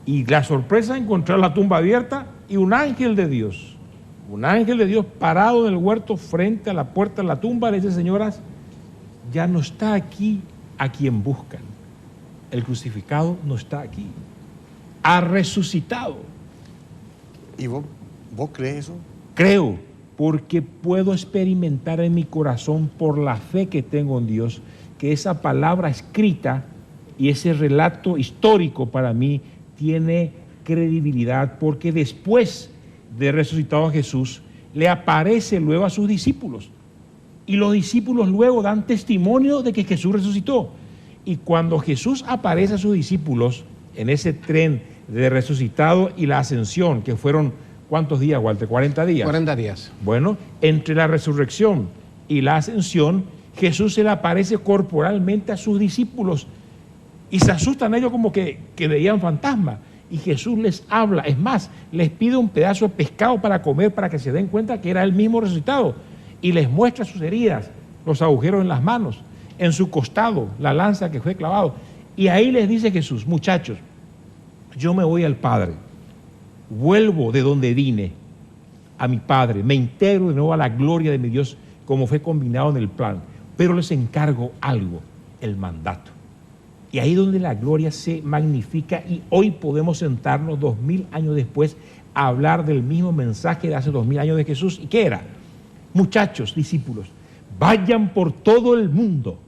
Y la sorpresa, encontrar la tumba abierta y un ángel de Dios parado en el huerto frente a la puerta de la tumba, le dice: señoras, ya no está aquí a quien buscan. El crucificado no está aquí, ha resucitado. ¿Y vos crees eso? Creo, porque puedo experimentar en mi corazón, por la fe que tengo en Dios, que esa palabra escrita y ese relato histórico para mí tiene credibilidad, porque después de resucitado a Jesús, le aparece luego a sus discípulos, y los discípulos luego dan testimonio de que Jesús resucitó. Y cuando Jesús aparece a sus discípulos en ese tren de resucitado y la ascensión, que fueron, ¿cuántos días, Walter? 40 días. 40 días. Bueno, entre la resurrección y la ascensión, Jesús se le aparece corporalmente a sus discípulos y se asustan ellos como que veían fantasmas. Y Jesús les habla, es más, les pide un pedazo de pescado para comer, para que se den cuenta que era él mismo resucitado, y les muestra sus heridas, los agujeros en las manos, en su costado, la lanza que fue clavado. Y ahí les dice Jesús: muchachos, yo me voy al Padre, vuelvo de donde vine, a mi Padre, me integro de nuevo a la gloria de mi Dios, como fue combinado en el plan, pero les encargo algo, el mandato. Y ahí donde la gloria se magnifica, y hoy podemos sentarnos 2000 años después a hablar del mismo mensaje de hace 2000 años de Jesús. ¿Y qué era? Muchachos, discípulos, vayan por todo el mundo.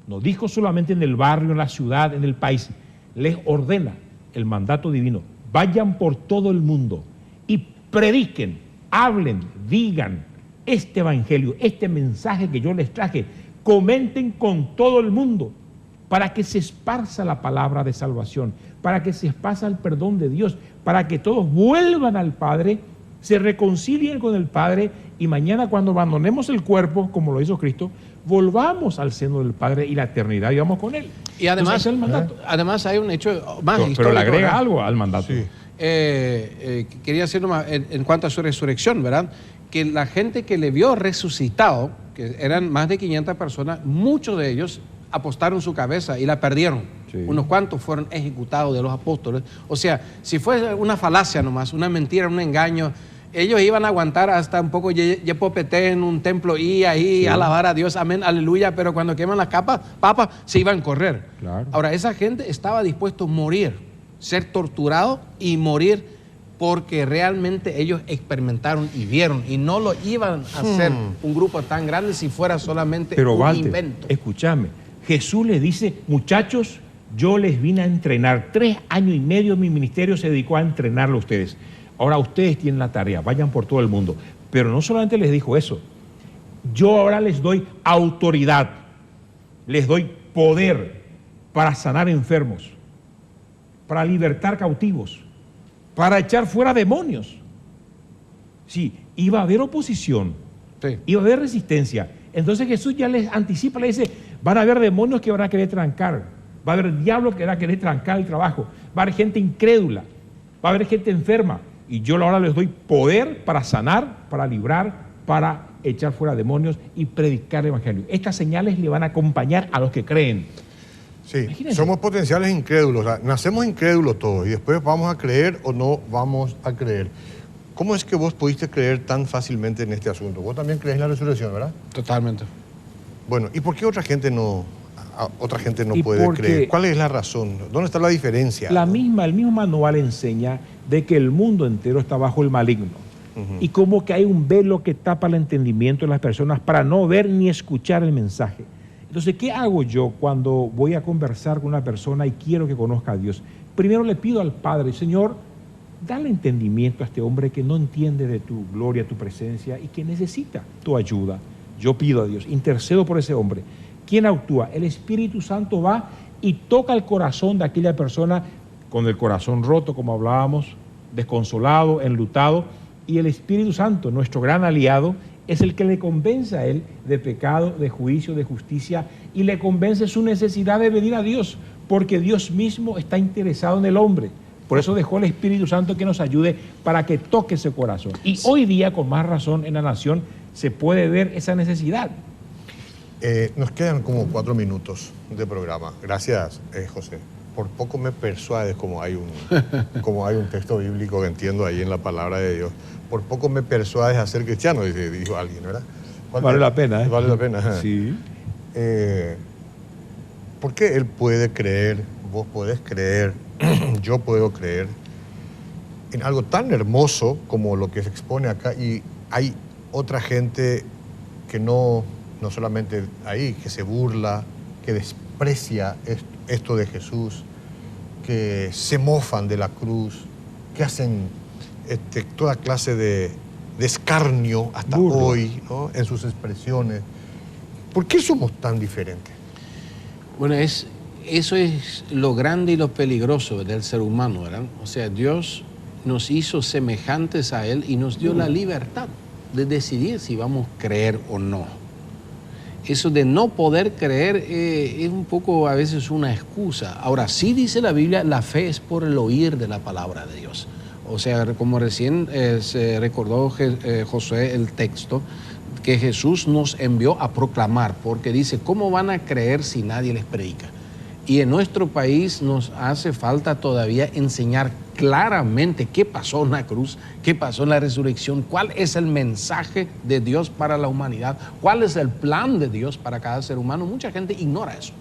No dijo solamente en el barrio, en la ciudad, en el país. Les ordena el mandato divino: vayan por todo el mundo y prediquen, hablen, digan este evangelio, este mensaje que yo les traje, comenten con todo el mundo, para que se esparza la palabra de salvación, para que se esparza el perdón de Dios, para que todos vuelvan al Padre, se reconcilien con el Padre, y mañana, cuando abandonemos el cuerpo, como lo hizo Cristo, volvamos al seno del Padre y la eternidad vivamos con Él. Y además, el mandato. Además hay un hecho más histórico. Pero le agrega algo al mandato. Sí. Quería decir nomás, en cuanto a su resurrección, ¿verdad? Que la gente que le vio resucitado, que eran más de 500 personas, muchos de ellos apostaron su cabeza y la perdieron. Sí. Unos cuantos fueron ejecutados de los apóstoles. O sea, si fue una falacia nomás, una mentira, un engaño, ellos iban a aguantar hasta un poco yepopete en un templo y ahí alabar a Dios, amén, aleluya, pero cuando queman las papas se iban a correr. Claro. Ahora, esa gente estaba dispuesto a morir, ser torturado y morir, porque realmente ellos experimentaron y vieron, y no lo iban a hacer un grupo tan grande si fuera solamente un Walter, invento. Escúchame, Jesús les dice: muchachos, yo les vine a entrenar. 3 años y medio mi ministerio se dedicó a entrenarlo a ustedes. Ahora ustedes tienen la tarea, vayan por todo el mundo. Pero no solamente les dijo eso, yo ahora les doy autoridad, les doy poder para sanar enfermos, para libertar cautivos, para echar fuera demonios. Sí, iba a haber oposición, iba a haber resistencia. Entonces Jesús ya les anticipa, le dice: van a haber demonios que van a querer trancar, va a haber diablos que van a querer trancar el trabajo, va a haber gente incrédula, va a haber gente enferma. Y yo ahora les doy poder para sanar, para librar, para echar fuera demonios y predicar el evangelio. Estas señales le van a acompañar a los que creen. Sí, imagínense. Somos potenciales incrédulos. Nacemos incrédulos todos y después vamos a creer o no vamos a creer. ¿Cómo es que vos pudiste creer tan fácilmente en este asunto? Vos también crees en la resurrección, ¿verdad? Totalmente. Bueno, ¿y por qué otra gente no puede creer? ¿Cuál es la razón? ¿Dónde está la diferencia? El mismo manual enseña de que el mundo entero está bajo el maligno. Y como que hay un velo que tapa el entendimiento de las personas para no ver ni escuchar el mensaje. Entonces, ¿qué hago yo cuando voy a conversar con una persona y quiero que conozca a Dios? Primero le pido al Padre, Señor, dale entendimiento a este hombre que no entiende de tu gloria, tu presencia y que necesita tu ayuda. Yo pido a Dios, intercedo por ese hombre. ¿Quién actúa? El Espíritu Santo va y toca el corazón de aquella persona con el corazón roto, como hablábamos, desconsolado, enlutado, y el Espíritu Santo, nuestro gran aliado, es el que le convence a él de pecado, de juicio, de justicia, y le convence su necesidad de venir a Dios, porque Dios mismo está interesado en el hombre. Por eso dejó el Espíritu Santo que nos ayude para que toque ese corazón. Y hoy día, con más razón, en la nación se puede ver esa necesidad. Nos quedan como 4 minutos de programa. Gracias, José. Por poco me persuades, como hay un texto bíblico que entiendo ahí en la palabra de Dios. Por poco me persuades a ser cristiano, dijo alguien, ¿verdad? Vale la pena, ¿eh? Vale la pena. Sí. ¿Por qué él puede creer, vos podés creer, yo puedo creer en algo tan hermoso como lo que se expone acá, y hay otra gente que no solamente ahí, que se burla, que desprecia esto de Jesús, que se mofan de la cruz, que hacen toda clase de escarnio hasta hoy, ¿no? En sus expresiones? ¿Por qué somos tan diferentes? Bueno, eso es lo grande y lo peligroso del ser humano, ¿verdad? O sea, Dios nos hizo semejantes a Él y nos dio la libertad de decidir si vamos a creer o no. Eso de no poder creer es un poco a veces una excusa. Ahora, sí dice la Biblia, la fe es por el oír de la palabra de Dios. O sea, como recién se recordó Josué el texto, que Jesús nos envió a proclamar, porque dice, ¿cómo van a creer si nadie les predica? Y en nuestro país nos hace falta todavía enseñar claramente qué pasó en la cruz, qué pasó en la resurrección, cuál es el mensaje de Dios para la humanidad, cuál es el plan de Dios para cada ser humano. Mucha gente ignora eso.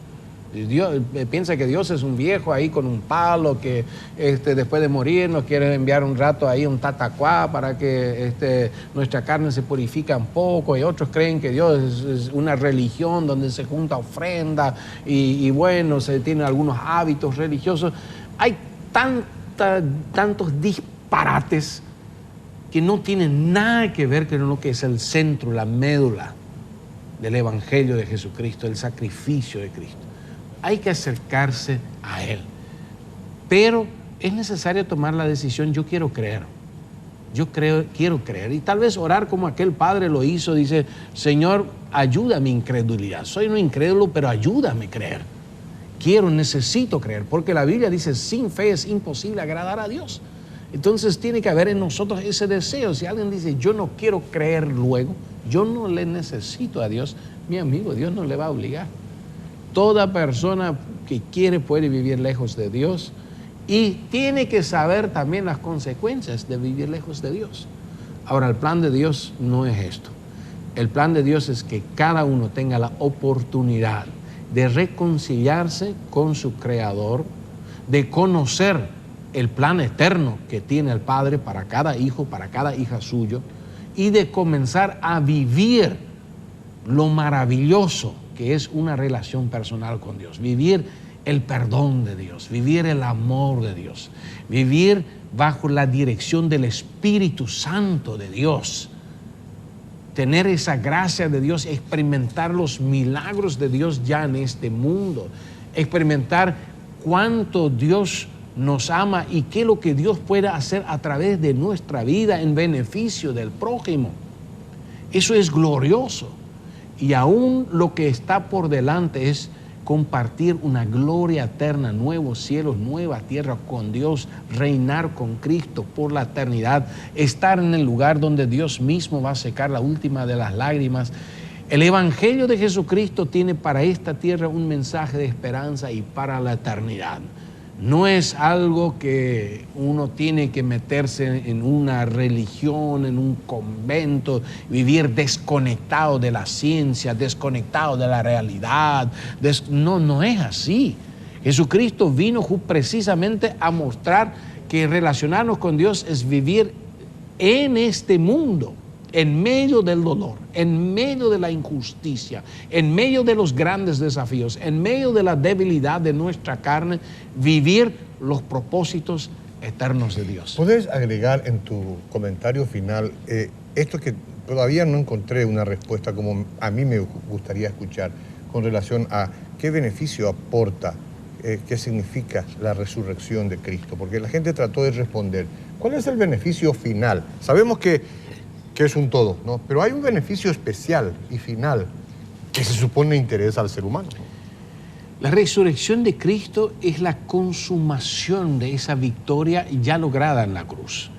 Dios piensa que Dios es un viejo ahí con un palo que después de morir nos quiere enviar un rato ahí un tatacuá para que nuestra carne se purifica un poco, y otros creen que Dios es una religión donde se junta ofrenda y bueno, se tienen algunos hábitos religiosos. Hay tantos disparates que no tienen nada que ver con lo que es el centro, la médula del Evangelio de Jesucristo, el sacrificio de Cristo. Hay que acercarse a Él. Pero es necesario tomar la decisión, yo quiero creer. Quiero creer. Y tal vez orar como aquel padre lo hizo, dice, Señor, ayuda a mi incredulidad. Soy un incrédulo, pero ayúdame a creer. Necesito creer. Porque la Biblia dice, sin fe es imposible agradar a Dios. Entonces tiene que haber en nosotros ese deseo. Si alguien dice, yo no quiero creer luego, yo no le necesito a Dios, mi amigo, Dios no le va a obligar. Toda persona que quiere puede vivir lejos de Dios y tiene que saber también las consecuencias de vivir lejos de Dios. Ahora, el plan de Dios no es esto. El plan de Dios es que cada uno tenga la oportunidad de reconciliarse con su Creador, de conocer el plan eterno que tiene el Padre para cada hijo, para cada hija suyo, y de comenzar a vivir lo maravilloso que es una relación personal con Dios, vivir el perdón de Dios, vivir el amor de Dios, vivir bajo la dirección del Espíritu Santo de Dios, tener esa gracia de Dios, experimentar los milagros de Dios ya en este mundo, experimentar cuánto Dios nos ama y qué es lo que Dios puede hacer a través de nuestra vida en beneficio del prójimo. Eso es glorioso. Y aún lo que está por delante es compartir una gloria eterna, nuevos cielos, nueva tierra con Dios, reinar con Cristo por la eternidad, estar en el lugar donde Dios mismo va a secar la última de las lágrimas. El Evangelio de Jesucristo tiene para esta tierra un mensaje de esperanza y para la eternidad. No es algo que uno tiene que meterse en una religión, en un convento, vivir desconectado de la ciencia, desconectado de la realidad. No es así. Jesucristo vino precisamente a mostrar que relacionarnos con Dios es vivir en este mundo, en medio del dolor, en medio de la injusticia, en medio de los grandes desafíos, en medio de la debilidad de nuestra carne, vivir los propósitos eternos de Dios. ¿Puedes agregar en tu comentario final esto que todavía no encontré una respuesta como a mí me gustaría escuchar con relación a qué beneficio aporta, qué significa la resurrección de Cristo? Porque la gente trató de responder, ¿cuál es el beneficio final? Sabemos que es un todo, ¿no? Pero hay un beneficio especial y final que se supone interesa al ser humano. La resurrección de Cristo es la consumación de esa victoria ya lograda en la cruz,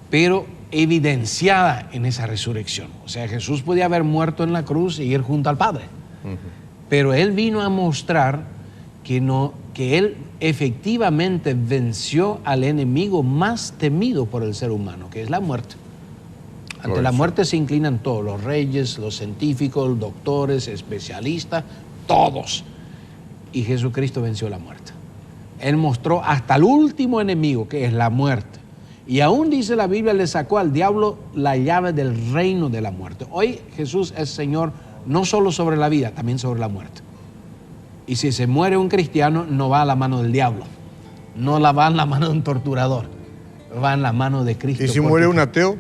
pero evidenciada en esa resurrección. O sea, Jesús podía haber muerto en la cruz y ir junto al Padre, pero Él vino a mostrar que Él efectivamente venció al enemigo más temido por el ser humano, que es la muerte. Ante la muerte se inclinan todos, los reyes, los científicos, doctores, especialistas, todos. Y Jesucristo venció la muerte. Él mostró hasta el último enemigo, que es la muerte. Y aún dice la Biblia, le sacó al diablo la llave del reino de la muerte. Hoy Jesús es Señor no solo sobre la vida, también sobre la muerte. Y si se muere un cristiano, no va a la mano del diablo, no va en la mano de un torturador, va en la mano de Cristo. ¿Y si muere un ateo?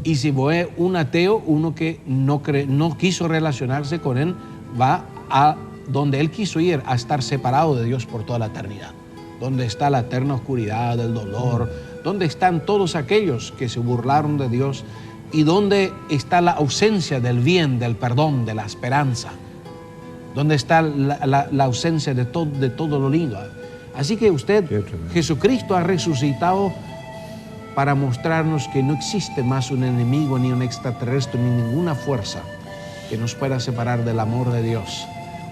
Y si muere un ateo, uno que no quiso relacionarse con Él, va a donde Él quiso ir, a estar separado de Dios por toda la eternidad. Donde está la eterna oscuridad, el dolor, donde están todos aquellos que se burlaron de Dios y donde está la ausencia del bien, del perdón, de la esperanza. Donde está la ausencia de todo lo lindo. Así que Jesucristo ha resucitado para mostrarnos que no existe más un enemigo, ni un extraterrestre, ni ninguna fuerza que nos pueda separar del amor de Dios.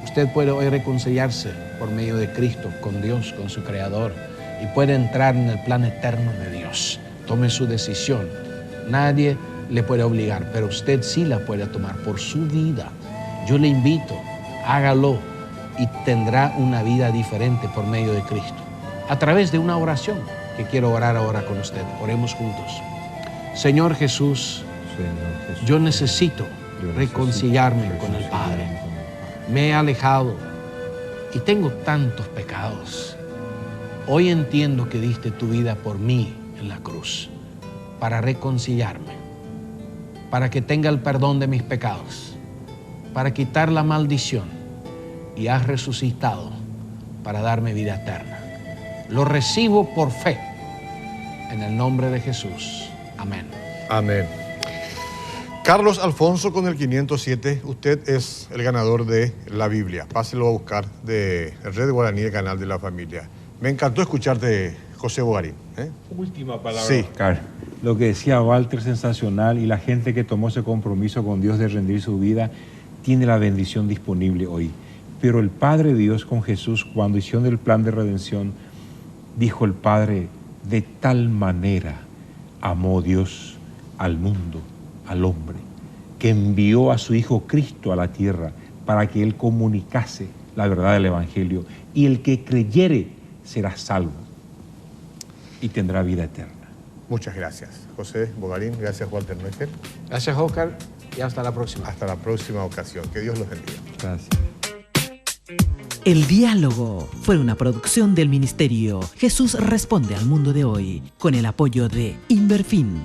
Usted puede hoy reconciliarse por medio de Cristo con Dios, con su Creador, y puede entrar en el plan eterno de Dios. Tome su decisión. Nadie le puede obligar, pero usted sí la puede tomar por su vida. Yo le invito, hágalo y tendrá una vida diferente por medio de Cristo. A través de una oración que quiero orar ahora con usted. Oremos juntos. Señor Jesús, yo necesito reconciliarme con el Padre. Me he alejado y tengo tantos pecados. Hoy entiendo que diste tu vida por mí en la cruz, para reconciliarme, para que tenga el perdón de mis pecados, para quitar la maldición, y has resucitado para darme vida eterna. Lo recibo por fe, en el nombre de Jesús. Amén. Amén. Carlos Alfonso con el 507, usted es el ganador de la Biblia. Páselo a buscar de Red Guaraní, el canal de la familia. Me encantó escucharte, José Bogarín. Última palabra, sí. Oscar. Lo que decía Walter, sensacional, y la gente que tomó ese compromiso con Dios de rendir su vida, tiene la bendición disponible hoy. Pero el Padre Dios con Jesús, cuando hicieron el plan de redención, dijo el Padre, de tal manera amó Dios al mundo, al hombre, que envió a su Hijo Cristo a la tierra para que Él comunicase la verdad del Evangelio, y el que creyere será salvo y tendrá vida eterna. Muchas gracias, José Bogarín. Gracias, Walter Neufer. Gracias, Oscar, y hasta la próxima. Hasta la próxima ocasión. Que Dios los bendiga. Gracias. El Diálogo fue una producción del Ministerio Jesús Responde al Mundo de Hoy, con el apoyo de Inverfin.